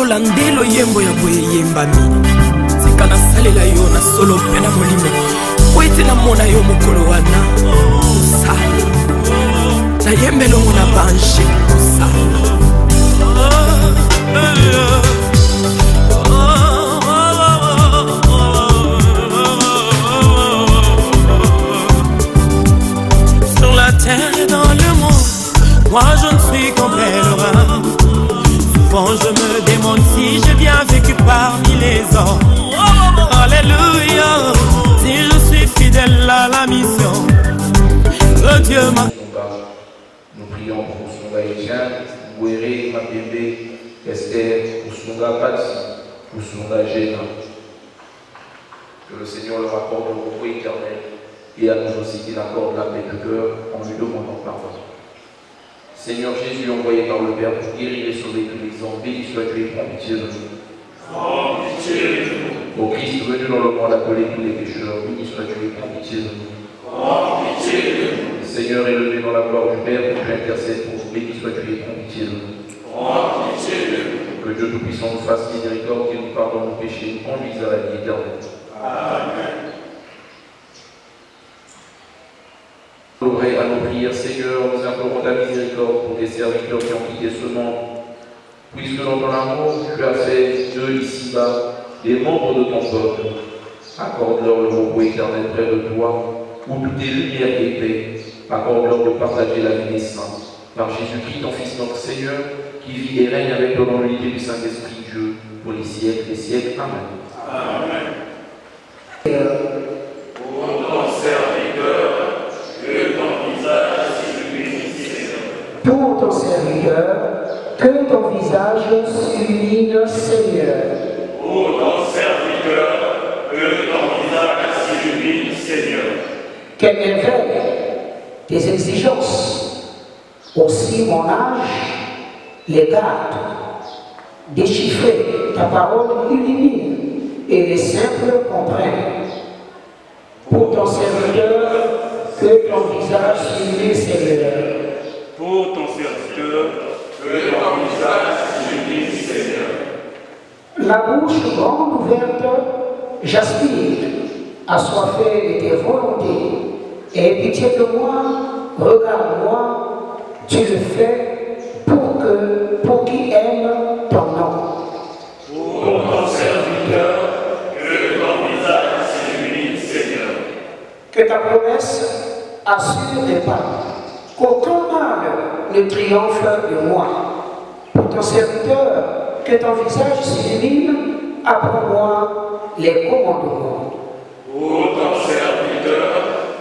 lokola ndelo yembo ya boye yembami tika nasalela yo na solo mpe na molimo po ete namona yo mokolo wana kosala nayembelongo na bange kosala. Sur la terre et dans le monde, moi je ne suis qu'un pèlerin. Souvent je me demande si j'ai bien vécu parmi les hommes. Alléluia, si je suis fidèle à la mission que Dieu m'a. Nous prions pour Songa Etienne, Bouéré, Mabébé, Esther, pour Songa Pati, pour Songa Géna. Que le Seigneur leur accorde le repos éternel et à nous aussi qu'il accorde la paix de cœur en lui demandant pardon. Seigneur Jésus, envoyé par le Père pour guérir et sauver tous les hommes, béni sois-tu et prends pitié de nous. Prends pitié de nous. Ô Christ venu dans le monde appeler tous les pécheurs, béni sois-tu et prends pitié de nous. Prends pitié de nous. Seigneur, élevé dans la gloire du Père, que tu intercèdes pour nous, béni sois-tu et prends pitié de nous. Prends pitié de nous. Que Dieu Tout-Puissant nous fasse miséricorde, qu'il nous pardonne nos péchés, nous conduise à la vie éternelle. Amen. À nos prières, Seigneur, nous implorons ta miséricorde pour tes serviteurs qui ont quitté ce monde. Puisque dans ton amour, tu as fait d'eux ici-bas des membres de ton peuple. Accorde-leur le repos éternel près de toi, où tout est lumière et paix. Accorde-leur de partager la vie des saints. Par Jésus-Christ, ton Fils, notre Seigneur, qui vit et règne avec toi dans l'unité du Saint-Esprit Dieu, pour les siècles des siècles. Amen. Amen. Pour ton serviteur, que ton visage s'illumine, Seigneur. Pour ton serviteur, que ton visage s'illumine, Seigneur. Pour ton serviteur, que ton visage s'illumine, Seigneur. Quelle merveille, tes exigences, aussi mon âge les garde. Déchiffrer ta parole illumine et les simples comprennent. Pour ton serviteur, que ton visage s'illumine, Seigneur. Pour ton serviteur, que ton visage s'illumine, Seigneur. La bouche grande ouverte, j'aspire, assoiffé de tes volontés. Aie pitié de moi, regarde-moi, tu le fais pour qui aime ton nom. Pour ton serviteur, que ton visage s'illumine, Seigneur. Que ta promesse assure les pas, qu'aucun mal ne triomphe de moi. Pour ton serviteur, que ton visage s'illumine, apprends-moi les commandements. Pour ton serviteur,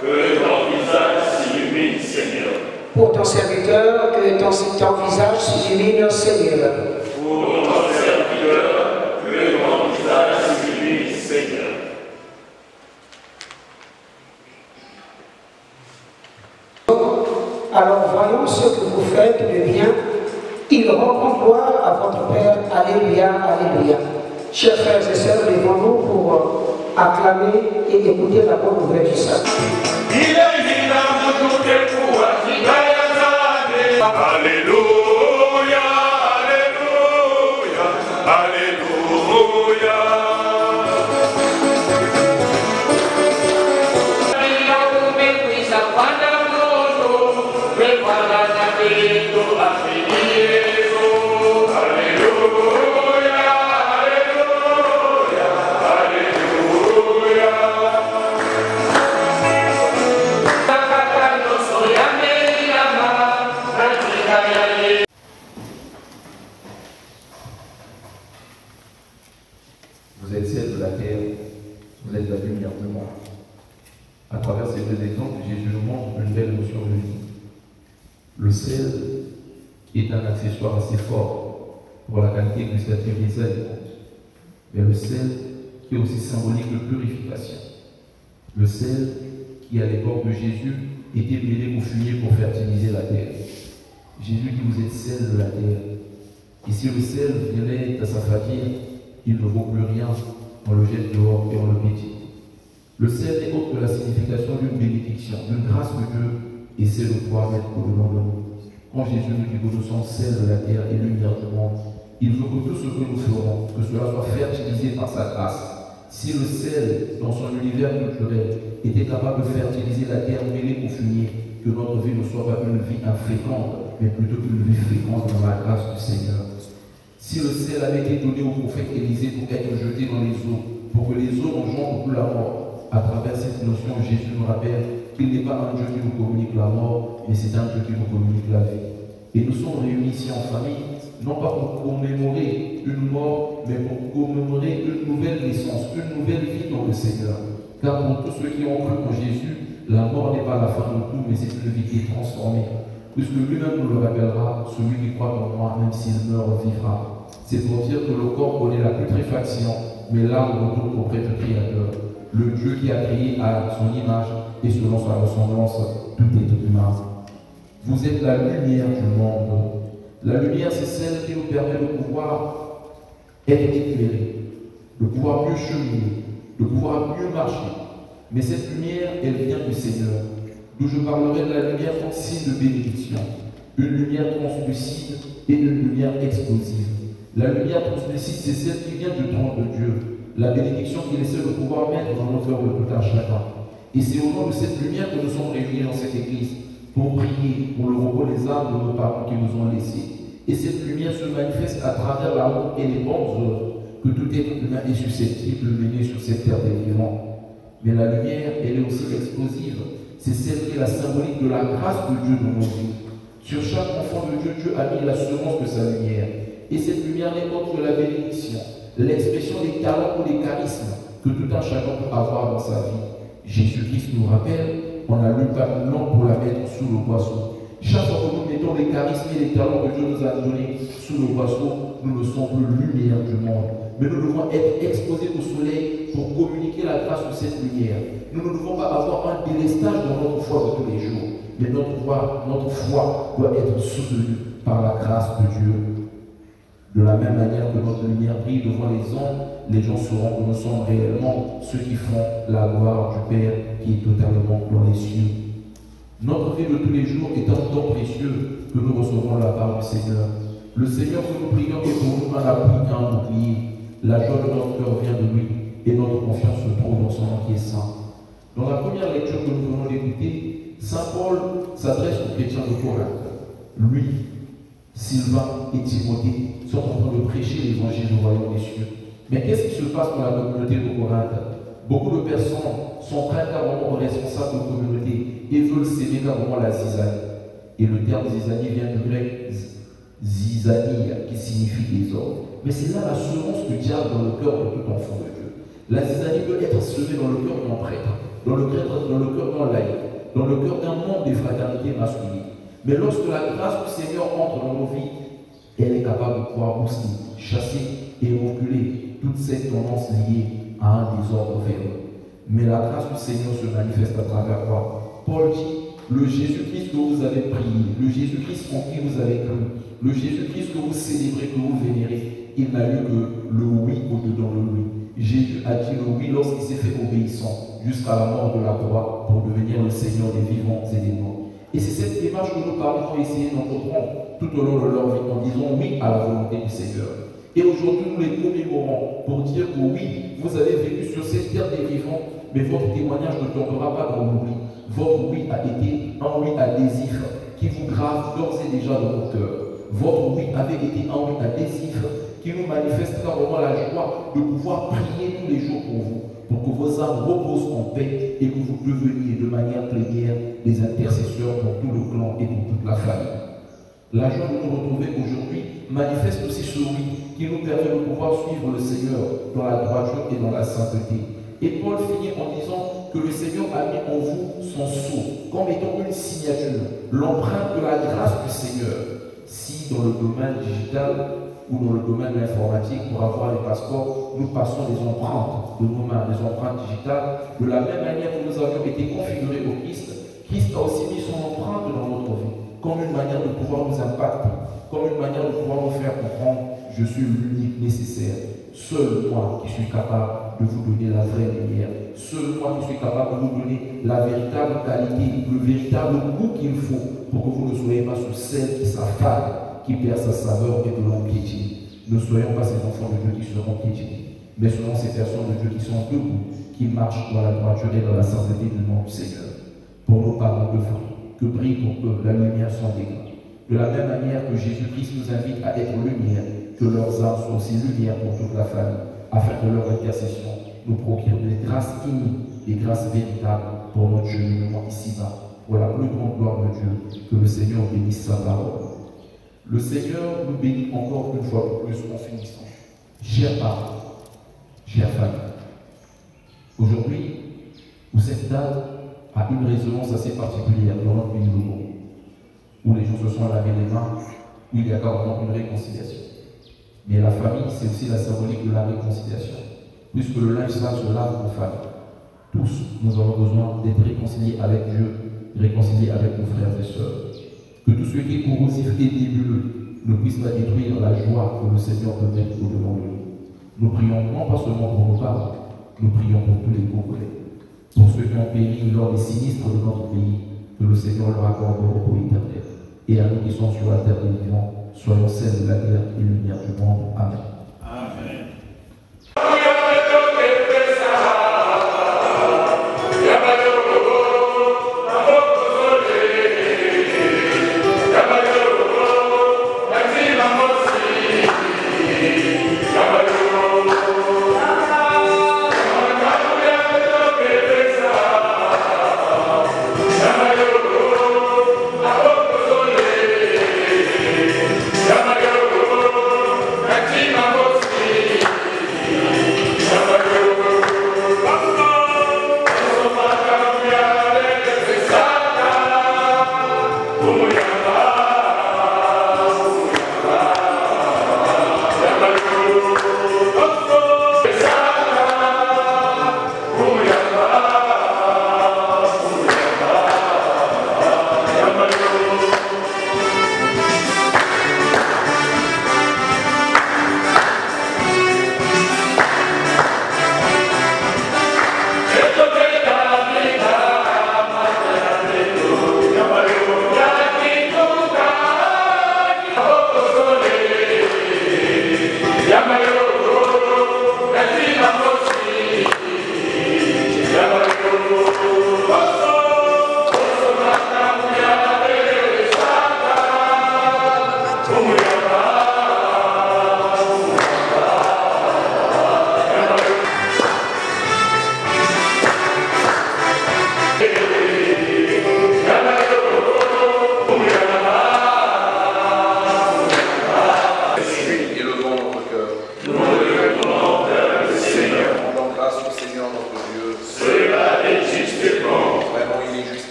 que ton visage s'illumine, Seigneur. Pour ton serviteur, que ton visage s'illumine, Seigneur. Pour ton serviteur, que ton visage s'illumine, Seigneur. Alors voyons ce que vous faites de bien. Il rend gloire à votre Père. Alléluia, alléluia. Chers frères et sœurs, levons-nous pour acclamer et écouter la bonne nouvelle du salut. Alléluia, alléluia, alléluia. Vous êtes ciel de la terre, vous êtes la lumière du monde. À travers ces deux exemples, Jésus nous montre une belle notion de vie. Le sel est un accessoire assez fort pour la qualité gustative des aliments. Mais le sel qui est aussi symbolique de purification. Le sel qui, à l'époque de Jésus, était mêlé au fumier pour fertiliser la terre. Jésus dit, vous êtes sel de la terre. Et si le sel venait à s'affadir, il ne vaut plus rien, on le jette dehors et on le pétille. Le sel n'est autre que la signification d'une bénédiction, d'une grâce de Dieu, et c'est le pouvoir mettre au devant de nous. Quand Jésus nous dit que nous sommes sel de la terre et lumière du monde, Il veut que tout ce que nous ferons, que cela soit fertilisé par sa grâce. Si le sel, dans son univers culturel, était capable de fertiliser la terre mêlée au fumier, que notre vie ne soit pas une vie inféconde, mais plutôt une vie féconde dans la grâce du Seigneur. Si le sel avait été donné au prophète Élisée pour être jeté dans les eaux, pour que les eaux engendrent plus la mort, à travers cette notion, Jésus nous rappelle qu'il n'est pas un Dieu qui nous communique la mort, mais c'est un Dieu qui nous communique la vie. Et nous sommes réunis ici en famille, non pas pour commémorer une mort, mais pour commémorer une nouvelle naissance, une nouvelle vie dans le Seigneur. Car pour tous ceux qui ont cru en Jésus, la mort n'est pas la fin de tout, mais c'est une vie qui est transformée. Puisque lui-même nous le rappellera, celui qui croit en moi, même s'il meurt, vivra. C'est pour dire que le corps connaît la putréfaction, mais l'âme retourne auprès du Créateur, le Dieu qui a créé à son image et selon sa ressemblance tout être humain. Vous êtes la lumière du monde. La lumière, c'est celle qui nous permet de pouvoir être éclairés, de pouvoir mieux cheminer, de pouvoir mieux marcher. Mais cette lumière, elle vient du Seigneur. D'où je parlerai de la lumière comme signe de bénédiction. Une lumière translucide et une lumière explosive. La lumière translucide, c'est celle qui vient du trône de Dieu. La bénédiction qu'il essaie de pouvoir mettre dans nos cœurs de tout un chacun. Et c'est au nom de cette lumière que nous sommes réunis dans cette église pour prier pour le repos des âmes de nos parents qui nous ont laissés. Et cette lumière se manifeste à travers l'amour et les bonnes œuvres que tout être humain est susceptible de mener sur cette terre des vivants. Mais la lumière, elle est aussi explosive. C'est celle qui est la symbolique de la grâce de Dieu dans nos vies. Sur chaque enfant de Dieu, Dieu a mis la semence de sa lumière. Et cette lumière n'est pas que la bénédiction, l'expression des talents ou des charismes que tout un chacun peut avoir dans sa vie. Jésus-Christ nous rappelle, on n'allume pas une lampe pour la mettre sous le boisseau. Chaque fois que nous mettons les charismes et les talents que Dieu nous a donnés sous le boisseau, nous ne sommes plus lumière du monde. Mais nous devons être exposés au soleil pour communiquer la grâce de cette lumière. Nous ne devons pas avoir un délestage dans notre foi de tous les jours. Mais notre foi doit être soutenue par la grâce de Dieu. De la même manière que notre lumière brille devant les hommes, les gens sauront que nous sommes réellement ceux qui font la gloire du Père qui est totalement dans les cieux. Notre vie de tous les jours est un don précieux que nous recevons de la part du Seigneur. Le Seigneur que nous prions est pour nous un appui et un bouclier. La joie de notre cœur vient de lui et notre confiance se trouve dans son nom qui est saint. Dans la première lecture que nous venons d'écouter, Saint Paul s'adresse aux chrétiens de Corinthe. Lui, Sylvain et Timothée sont en train de prêcher l'évangile du royaume des cieux. Mais qu'est-ce qui se passe dans la communauté de Corinthe? Beaucoup de personnes sont prêtes carrément aux responsables de communauté et veulent s'aimer carrément la zizanie. Et le terme zizanie vient du grec zizanie, qui signifie désordre. Mais c'est là la semence du diable dans le cœur de tout enfant de Dieu. La zizanie peut être semée dans le cœur d'un prêtre, dans le cœur d'un laïc, dans le cœur d'un membre des fraternités masculines. Mais lorsque la grâce du Seigneur entre dans nos vies, elle est capable de pouvoir aussi chasser et reculer toutes ces tendances liées à un désordre véreux. Mais la grâce du Seigneur se manifeste à travers quoi? Paul dit, le Jésus-Christ que vous avez prié, le Jésus-Christ en qui vous avez cru, le Jésus-Christ que vous célébrez, que vous vénérez, il n'a eu que le oui au-dedans de lui. Jésus a dit le oui lorsqu'il s'est fait obéissant jusqu'à la mort de la croix pour devenir le Seigneur des vivants et des morts. Et c'est cette image que nos parents ont essayé d'entreprendre tout au long de leur vie en disant oui à la volonté du Seigneur. Et aujourd'hui, nous les commémorons pour dire que oui, vous avez vécu sur cette terre des vivants, mais votre témoignage ne tombera pas dans l'oubli. Votre oui a été un oui adhésif qui vous grave d'ores et déjà dans vos cœurs. Votre oui avait été un oui adhésif qui nous manifestera vraiment la joie de pouvoir prier tous les jours pour que vos âmes reposent en paix et que vous deveniez de manière plénière des intercesseurs pour tout le clan et pour toute la famille. La joie de nous retrouver aujourd'hui manifeste aussi ce oui qui nous permet de pouvoir suivre le Seigneur dans la droiture et dans la sainteté. Et Paul finit en disant que le Seigneur a mis en vous son sceau, comme étant une signature, l'empreinte de la grâce du Seigneur. Si dans le domaine digital ou dans le domaine de l'informatique, pour avoir les passeports, nous passons les empreintes de nos mains, les empreintes digitales, de la même manière que nous avions été configurés au Christ, Christ a aussi mis son empreinte dans notre vie, comme une manière de pouvoir nous impacter, comme une manière de pouvoir nous faire comprendre, je suis l'unique nécessaire. Seul moi qui suis capable de vous donner la vraie lumière. Seul moi qui suis capable de vous donner la véritable qualité, le véritable goût qu'il faut pour que vous ne soyez pas sous celle qui s'affale, qui perd sa saveur et que l'on piétine. ne soyons pas ces enfants de Dieu qui seront piétinés, mais soyons ces personnes de Dieu qui sont debout, qui marchent dans la droiture et dans la sainteté du nom du Seigneur. Pour nos parents de fruits, que brille pour eux la lumière sans dégâts. De la même manière que Jésus-Christ nous invite à être lumière, que leurs âmes soient aussi lumière pour toute la famille, afin que leur intercession nous procure des grâces inouïes, des grâces véritables pour notre cheminement ici-bas, pour la plus grande gloire de Dieu. Que le Seigneur bénisse sa parole. Le Seigneur nous bénit encore une fois plus en finissant. Chers parents, chère famille, aujourd'hui, cette date a une résonance assez particulière dans notre pays Logo, où les gens se sont lavés les mains, où il y a carrément une réconciliation. Mais la famille, c'est aussi la symbolique de la réconciliation. Puisque le linge sale se lave en famille. Tous, nous avons besoin d'être réconciliés avec Dieu, réconciliés avec nos frères et sœurs. Que tout ce qui est corrosif et nébuleux ne puisse pas détruire la joie que le Seigneur peut mettre au-devant de nous. Nous prions non pas seulement pour nos parents, nous prions pour tous les Congolais, pour ceux qui ont péri lors des sinistres de notre pays, que le Seigneur leur accorde le repos éternel. Et à nous qui sommes sur la terre des vivants, soyons celles de la terre et lumière du monde. Amen. Amen.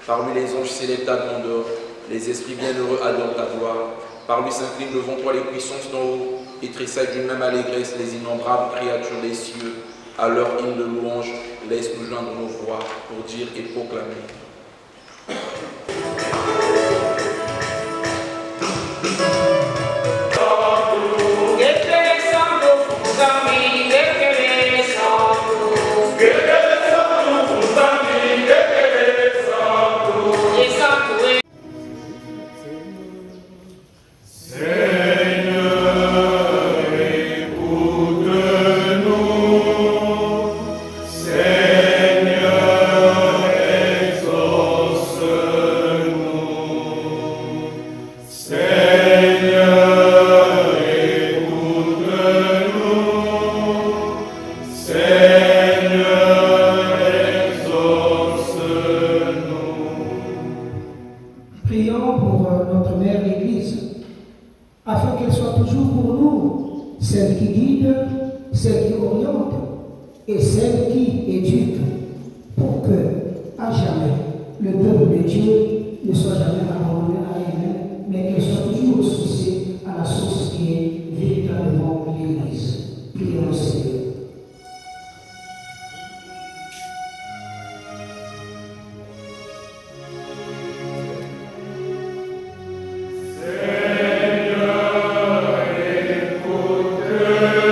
Par lui les anges célèbrent ta grandeur, les esprits bienheureux adorent ta gloire. Par lui s'inclinent devant toi les puissances d'en haut, et tressaillent d'une même allégresse les innombrables créatures des cieux. À leur hymne de louange, laisse-nous joindre nos voix pour dire et proclamer. Seigneur, écoute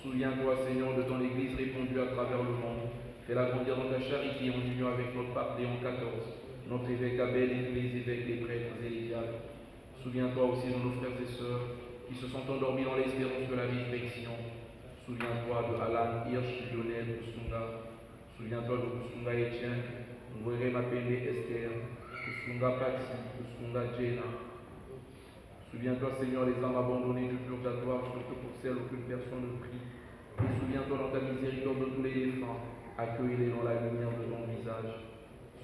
Souviens-toi, Seigneur, de ton Église répandue à travers le monde. Fais-la grandir dans ta charité en union avec notre pape Léon XIV, notre évêque Abel et tous les évêques, les prêtres et les diacres. Souviens-toi aussi de nos frères et sœurs qui se sont endormis dans l'espérance de la résurrection. Souviens-toi de Alan Hirsch, Lionel, Kusunga. Souviens-toi de Kusunga Etienne, Ngwere Mapende Esther, Kusunga Paxi, Kusunga Jena. Souviens-toi, Seigneur, les âmes abandonnées du purgatoire, surtout pour celles auxquelles personne ne prie. Et souviens-toi dans ta miséricorde de tous les défunts, accueille-les dans la lumière de ton visage.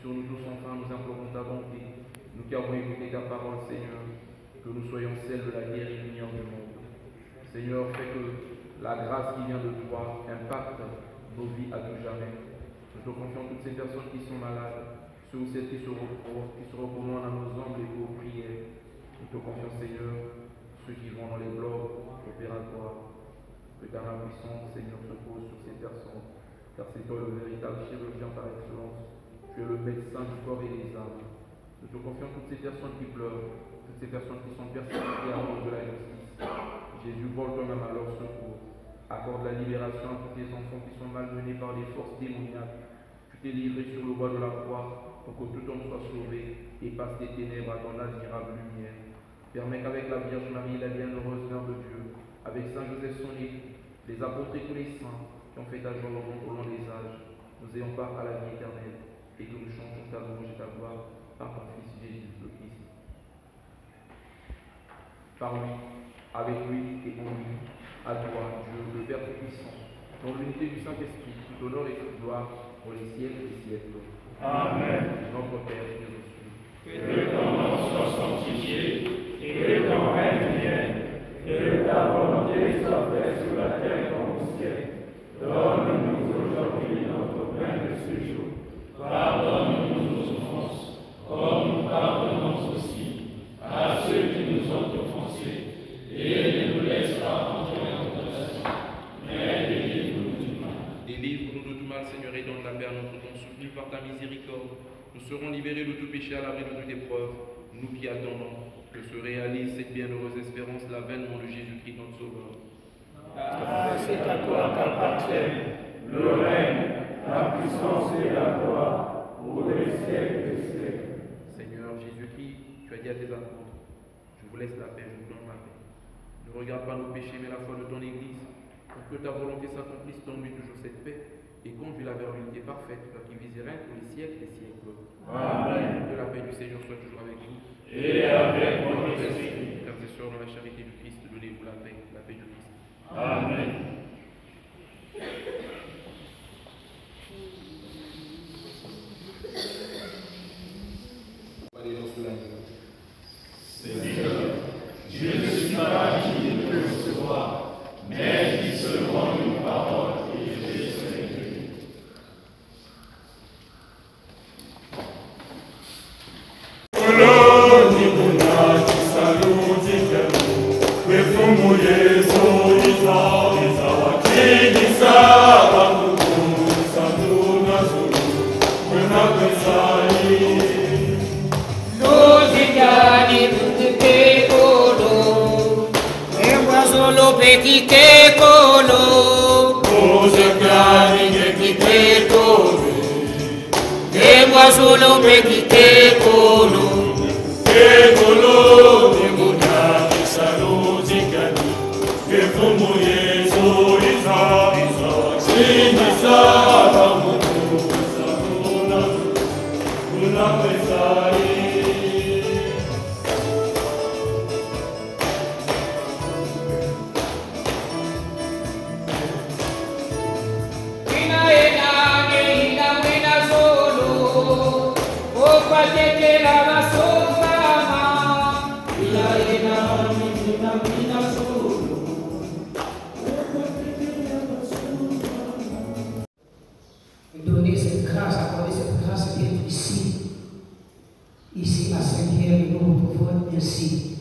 Sur nous tous, enfin, nous implorons ta bonté, nous qui avons écouté ta parole, Seigneur, que nous soyons celles de la guerre et lumière du monde. Seigneur, fais que la grâce qui vient de toi impacte nos vies à tout jamais. Nous te confions toutes ces personnes qui sont malades, ceux ou celles qui se recommandent à nos humbles et aux prières. Nous te confions, Seigneur, ceux qui vont dans les blocs opératoires. Que ta main puissante, Seigneur, se pose sur ces personnes, car c'est toi le véritable chirurgien par excellence. Tu es le médecin du corps et des âmes. Nous te confions toutes ces personnes qui pleurent, toutes ces personnes qui sont persécutées à cause de la justice. Jésus, vole toi-même à leur secours. Accorde la libération à tous les enfants qui sont malmenés par les forces démoniaques. Tu t'es livré sur le bois de la croix pour que tout homme soit sauvé et passe des ténèbres à ton admirable lumière. Permets qu'avec la Vierge Marie, la bienheureuse Mère de Dieu, avec Saint Joseph son époux, les apôtres et tous les saints qui ont fait ta joie au long des âges, nous ayons part à la vie éternelle et que nous chantions ta louange et ta gloire par ton Fils Jésus le Christ. Par lui, avec lui et en lui, à toi, Dieu, le Père Tout-Puissant, dans l'unité du Saint-Esprit, tout honneur et toute gloire pour les siècles des siècles. Amen. Notre Père qui es aux cieux, que ton nom soit sanctifié et que ton règne vienne, que ta volonté soit faite sur la terre comme au ciel. Donne-nous aujourd'hui notre pain de ce jour. Pardonne-nous nos offenses, comme nous pardonnons aussi à ceux qui nous ont offensés. Et ne nous laisse pas entrer en tentation, mais délivre-nous du mal. Délivre-nous de tout mal, Seigneur, et donne la paix à notre temps soutenu par ta miséricorde. Nous serons libérés de tout péché à l'abri de toute épreuve, nous qui attendons que se réalise cette bienheureuse espérance, l'avènement de Jésus-Christ, notre Sauveur. C'est à toi qu'appartiennent le règne, la puissance et la gloire pour les siècles des siècles. Seigneur Jésus-Christ, tu as dit à tes apôtres, je vous laisse la paix, je vous donne ma paix. Ne regarde pas nos péchés, mais la foi de ton Église, pour que ta volonté s'accomplisse, donne-lui toujours cette paix et conduis-la vers l'unité parfaite, toi qui vis et règne pour les siècles des siècles. Amen. Que la paix du Seigneur soit toujours avec vous. Et avec mon esprit. Frères et sœurs, dans la charité du Christ, donnez-vous la paix du Christ. Amen. Seigneur, je ne suis pas digne de te recevoir, mais dis seulement une parole et je serai guéri. Petite colo, pose piani petite colo, e moi solo petite colo, Colo, demuda di saluti cani, che fumo Gesù Isa, sinisa, una pesai. Donner cette grâce, accorder cette grâce d'être ici à Saint-Pierre, et nous vous pouvons merci.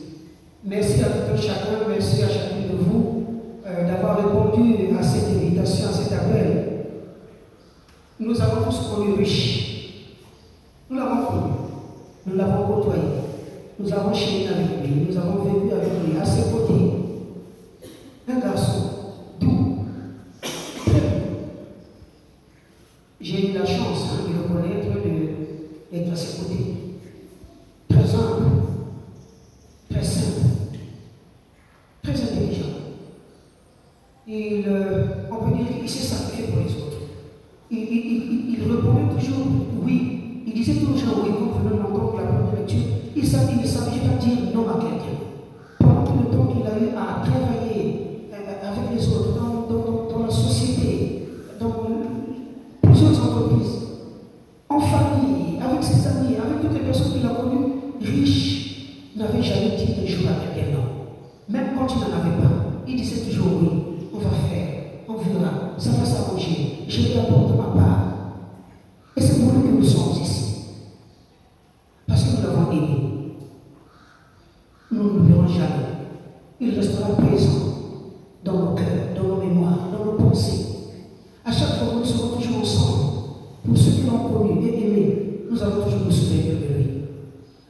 Merci à tout un chacun, merci à chacun de vous d'avoir répondu à cette invitation, à cet appel. Nous avons tous connu riche. Nous l'avons connu. Nous l'avons côtoyé. Nous avons cheminé avec lui. Nous avons vécu avec lui. À ses côtés, un garçon doux, J'ai eu la chance de le connaître, d'être à ses côtés. Très humble, très simple, très intelligent. On peut dire qu'il s'est sacrifié pour les autres. Il répondait toujours oui. Il disait toujours oui, quand vous venez d'entendre la première lecture. Il ne savait pas dire non à quelqu'un. Pendant tout le temps qu'il a eu à travailler avec les autres, dans la société, dans plusieurs entreprises, en famille, avec ses amis, avec toutes les personnes qu'il a connues, riches, n'avait jamais dit de jour à quelqu'un non. Même quand il n'en avait pas, il disait toujours oui, on va faire, on verra, ça va s'arranger, je vais apporter ma part. Et c'est pour lui que nous sommes ici. Parce que nous l'avons aimé. Nous ne le verrons jamais. Il restera présent dans nos cœurs, dans nos mémoires, dans nos pensées. À chaque fois que nous serons toujours ensemble, pour ceux qui l'ont connu et aimé, nous allons toujours nous souvenir de lui.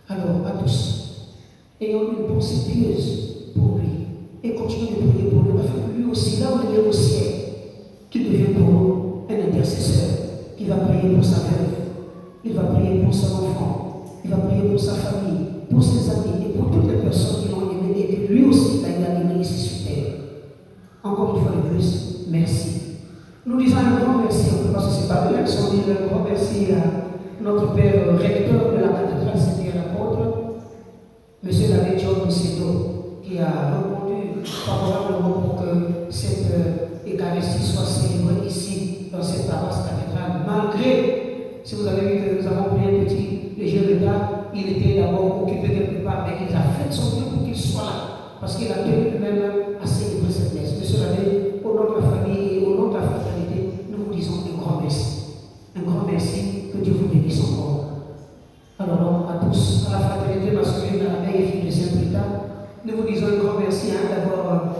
Alors, à tous, ayons une pensée pieuse pour lui et continuons de prier pour lui, afin que lui aussi, là où il est au ciel, qu'il devienne pour nous un intercesseur qui va prier pour sa veuve, il va prier pour son enfant, il va prier pour sa famille, pour ses amis et pour toutes les personnes qui l'ont aimé et que lui aussi il a aimé ici sur terre. Encore une fois de plus, merci. Nous disons un grand merci, parce que ce n'est pas de l'action, on dit un grand merci à notre père recteur de la cathédrale Saint-Pierre-l'Apôtre, M. l'abbé John Seto, qui a répondu favorablement pour que cette Eucharistie soit célébrée ici, dans cette paroisse cathédrale, malgré, si vous avez vu que nous avons pris un petit léger retard, il était d'abord occupé quelque part, mais il a fait son mieux pour qu'il soit là, parce qu'il a tenu lui-même à célébrer cette messe. Monsieur l'abbé, au nom de la famille et au nom de la fraternité, nous vous disons un grand merci. Un grand merci, que Dieu vous bénisse encore. Alors, à tous, à la fraternité masculine, à la mère et fille de Saint-Rita, nous vous disons un grand merci d'avoir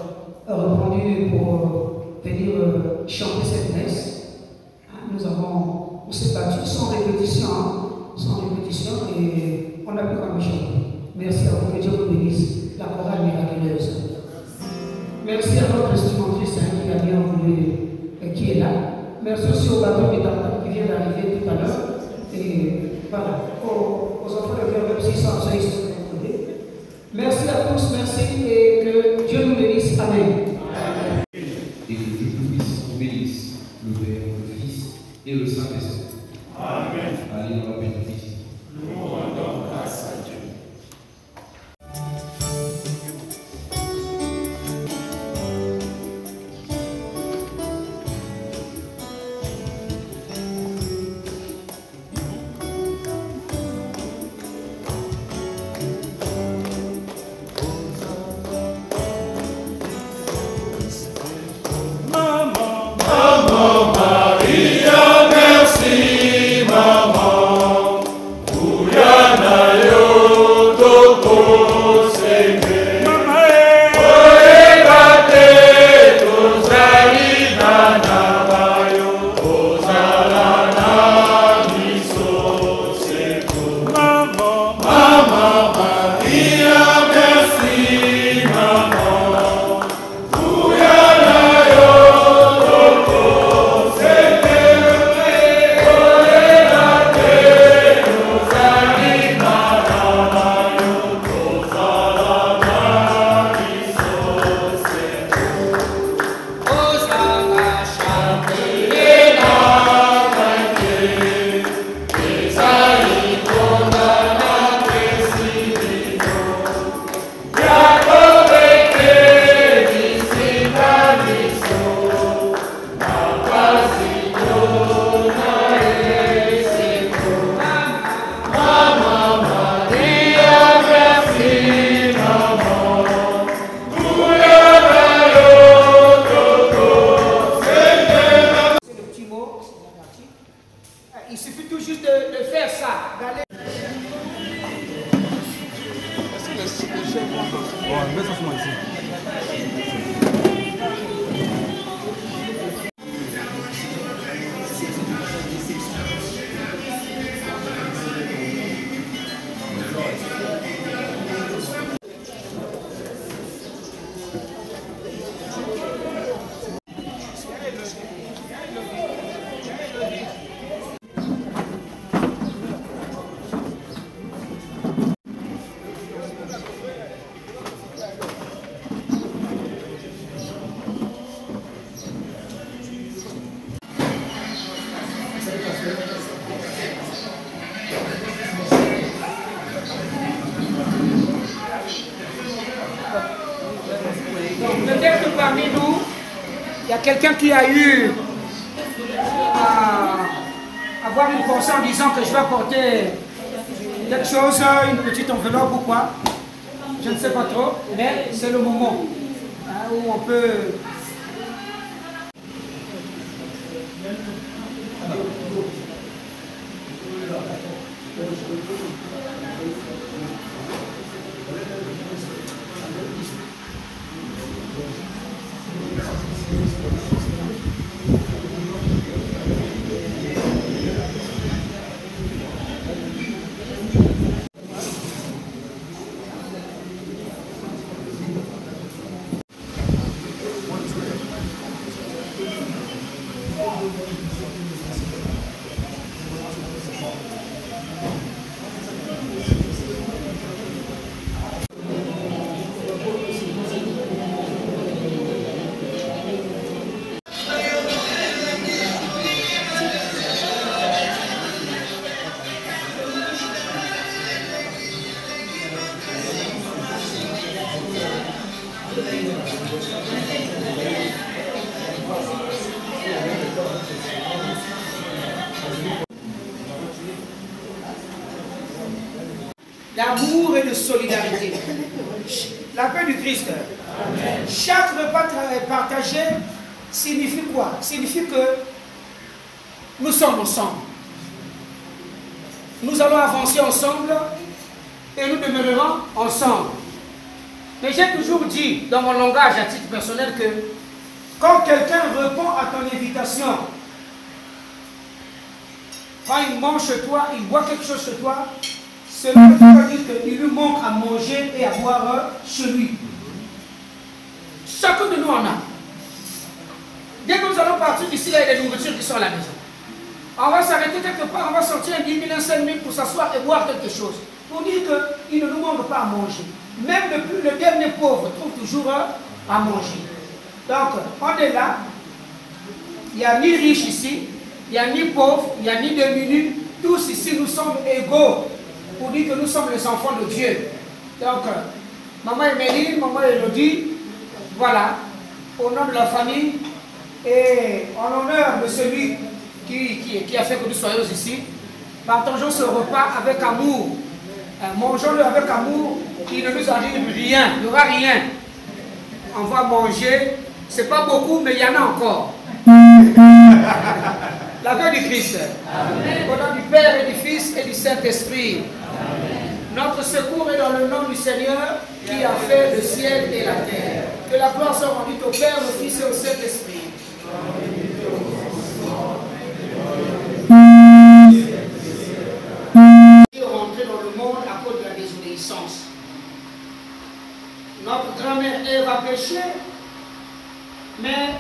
répondu pour venir chanter cette messe. On s'est battu sans répétition, et on a pu quand même chanter. Merci à vous, que Dieu vous bénisse, la chorale miraculeuse. Merci à notre instrumentrice qui a bien voulu, qui est là. Merci aussi au bateau qui vient d'arriver tout à l'heure. Et voilà, aux enfants de cœur, même s'ils sont en merci à tous, merci et que Dieu nous bénisse. Amen. Et que Dieu vous bénisse, le Père, le Fils et le Saint-Esprit. Amen. Allez dans la bénédiction. Nous rendons grâce à Dieu. quelqu'un qui a eu à avoir une pensée en disant que je vais apporter quelque chose, une petite enveloppe ou quoi, je ne sais pas trop, mais c'est le moment où on peut... D'amour et de solidarité. La paix du Christ. Amen. Chaque repas partagé signifie quoi? Signifie que nous sommes ensemble. Nous allons avancer ensemble et nous demeurerons ensemble. Mais j'ai toujours dit dans mon langage à titre personnel que quand quelqu'un répond à ton invitation, quand il mange chez toi, il boit quelque chose chez toi, cela veut dire qu'il lui manque à manger et à boire chez lui. Chacun de nous en a. Dès que nous allons partir d'ici, il y a des nourritures qui sont à la maison. On va s'arrêter quelque part, on va sortir un 10 000, 5 000 pour s'asseoir et boire quelque chose. Pour dire qu'il ne nous manque pas à manger. Même le dernier pauvre trouve toujours à manger. Donc, on est là. Il n'y a ni riche ici, il n'y a ni pauvre, il n'y a ni démunis. Tous ici, nous sommes égaux. Pour dire que nous sommes les enfants de Dieu. Donc, maman Emeline, maman Elodie, voilà, au nom de la famille et en honneur de celui qui a fait que nous soyons ici, partageons ce repas avec amour. Mangeons-le avec amour, il ne nous arrive rien, il n'y aura rien. On va manger, c'est pas beaucoup, mais il y en a encore. La paix du Christ. Amen. Au nom du Père et du Fils et du Saint-Esprit. Notre secours est dans le nom du Seigneur qui a fait le ciel et la terre. Que la gloire soit rendue au Père, au Fils et au Saint-Esprit. Rentrer dans le monde à cause de la désobéissance. Notre grand-mère Ève a péché, mais...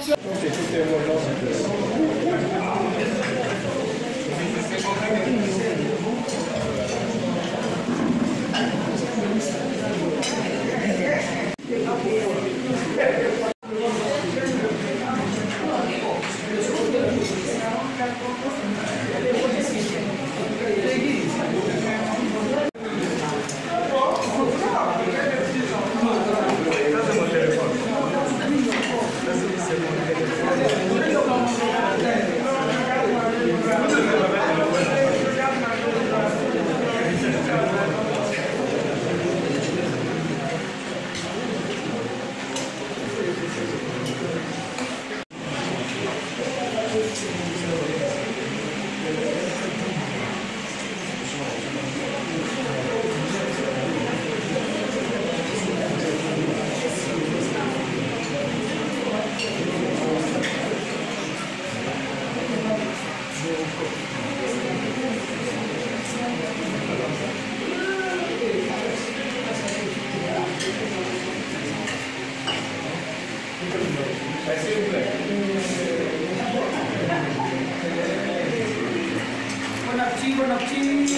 Bon appétit.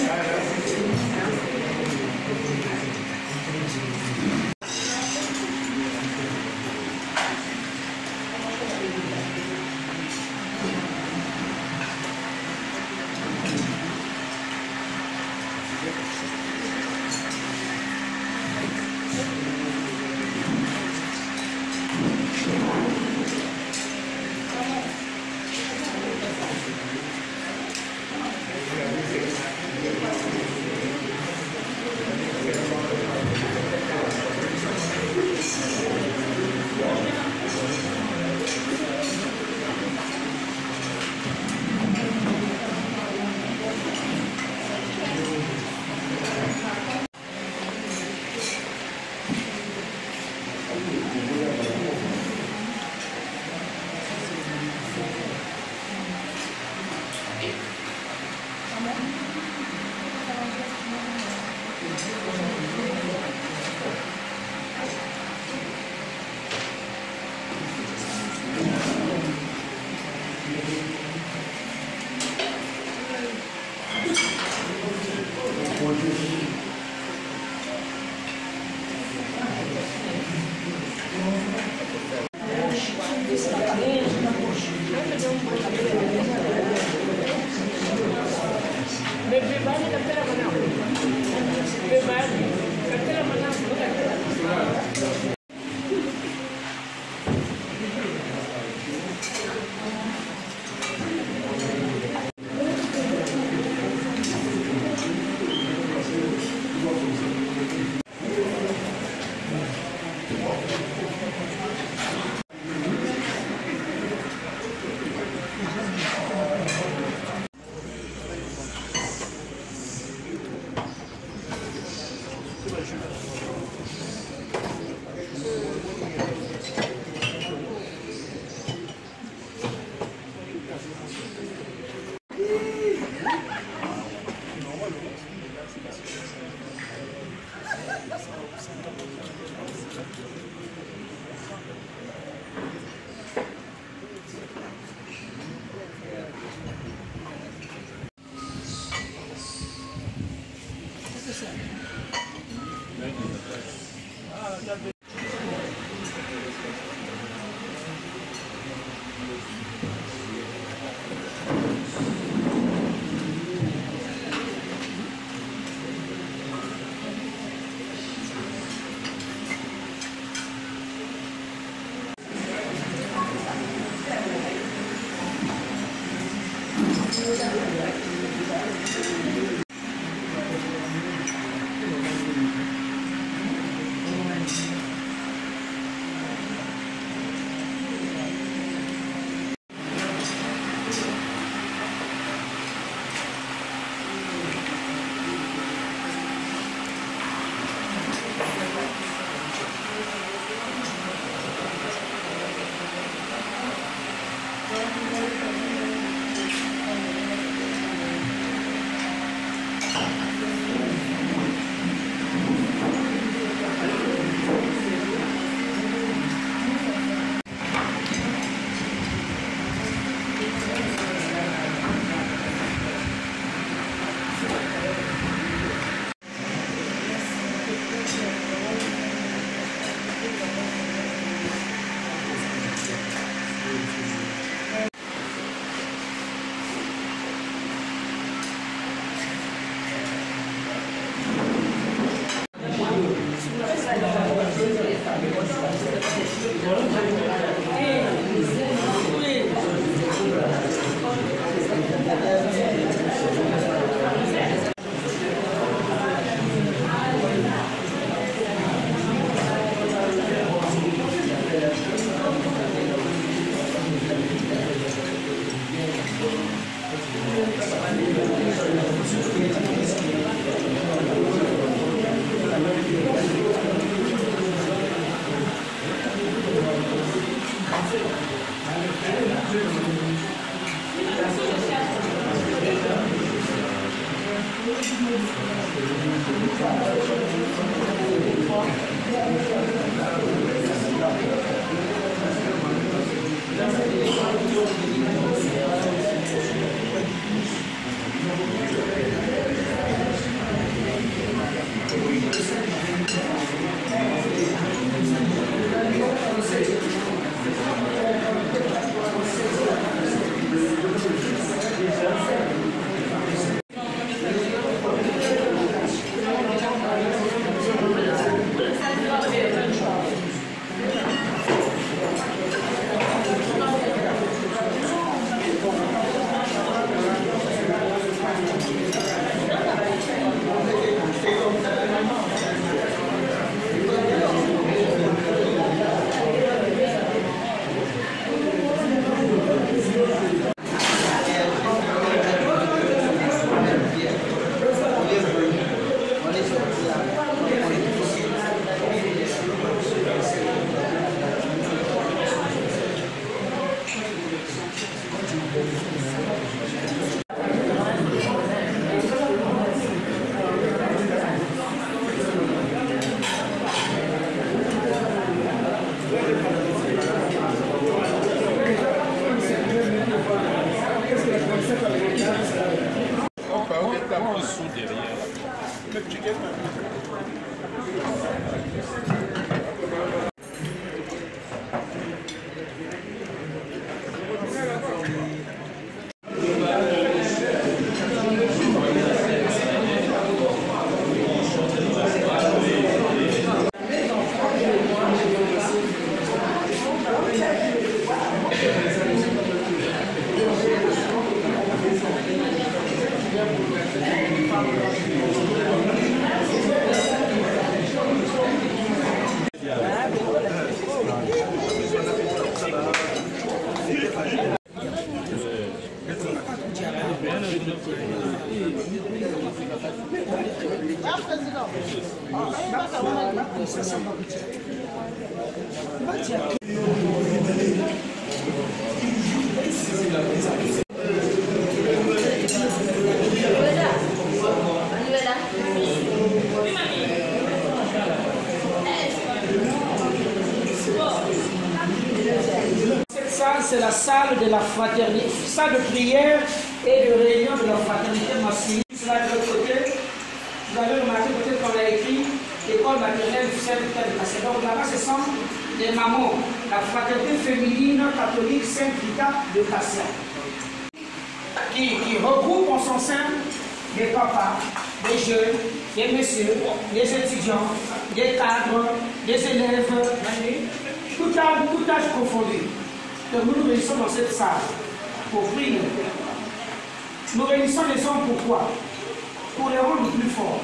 Cette salle, c'est la salle de la fraternité, salle de prière et de réunion de la fraternité masculine. Sur l'autre côté, vous avez remarqué peut-être qu'on a écrit école maternelle du Saint-Victor de Macédoine. Donc là-bas, ce sont des mamans, la fraternité féminine catholique Saint-Victor de Cassia, qui regroupe en son sein des papas, des jeunes, des messieurs, des étudiants, des cadres, des élèves, tout âge confondu. Donc nous nous réunissons dans cette salle pour prier. Nous réunissons les hommes pourquoi? Pour les rendre plus forts.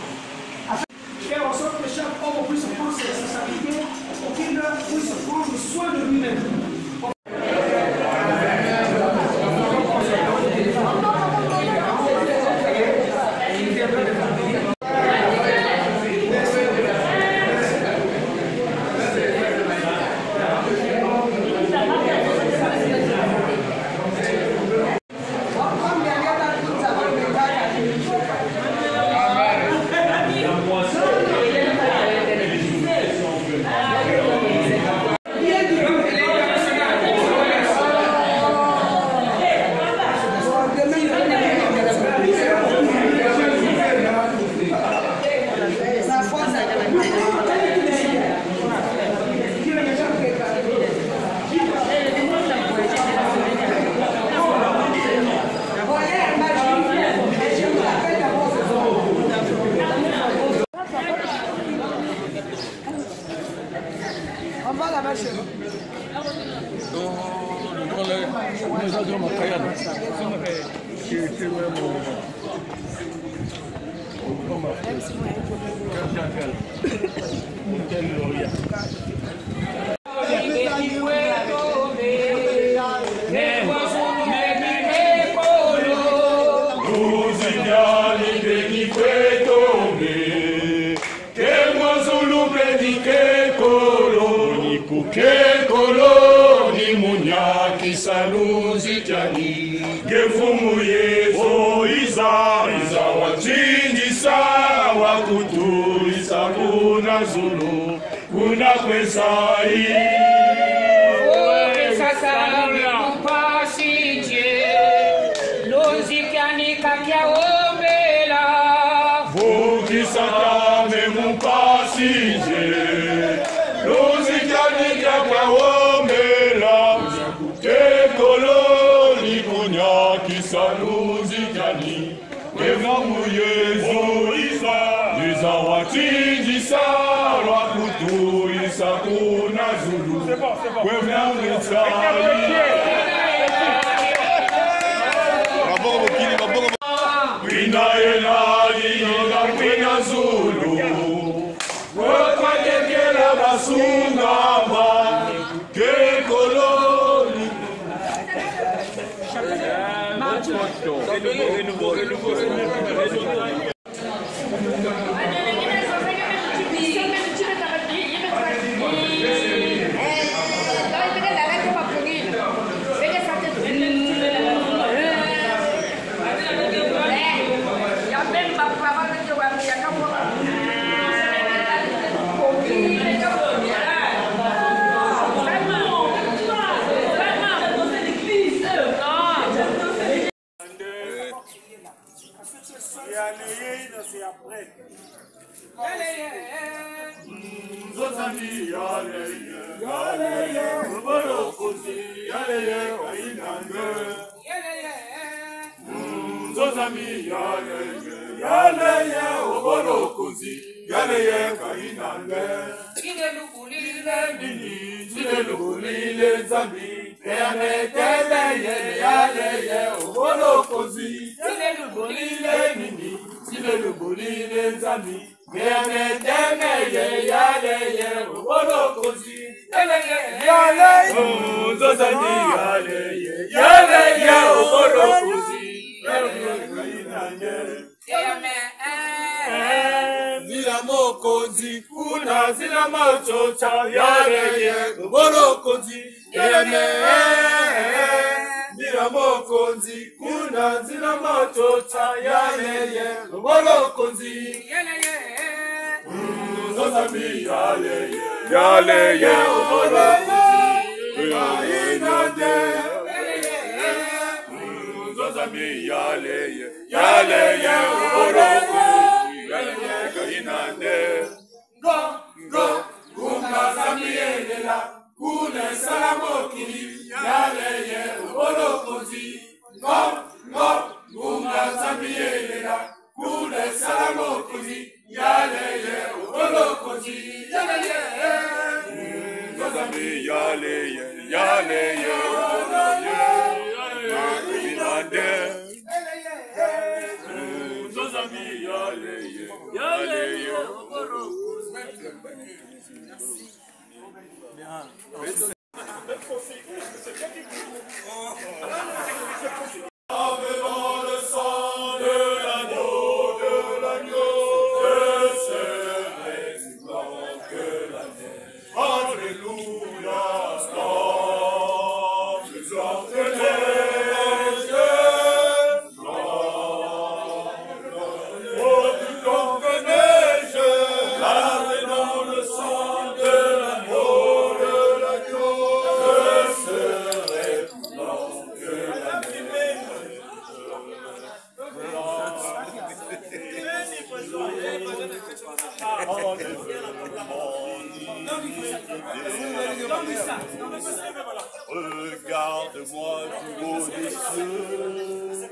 Afin de faire en sorte que chaque homme puisse prendre ses responsabilités pour qu'il puisse prendre soin de lui-même. Yale, zina machocha yareye borokozi yene Mira mokonzi kuna zina machocha yareye borokozi Zozami yareye yareye borokozi inade Zozami yareye yareye borokozi inade Go, kunga zamielela, kune salamokili, yaleye ubolokozi. Go, kunga zamielela, kune salamokili, yaleye ubolokozi. Yaleye, zozami yaleye, yaleye ubolokozi. Inande, zozami yaleye, yaleye ubolokozi. Dans le sang de l'agneau, je serai plus grand que la terre. Alléluia, non, plus grand que les yeux, oh, plus grand que les yeux, lavé dans le sang de l'agneau, je serai plus grand que la terre. Regarde-moi du haut des cieux.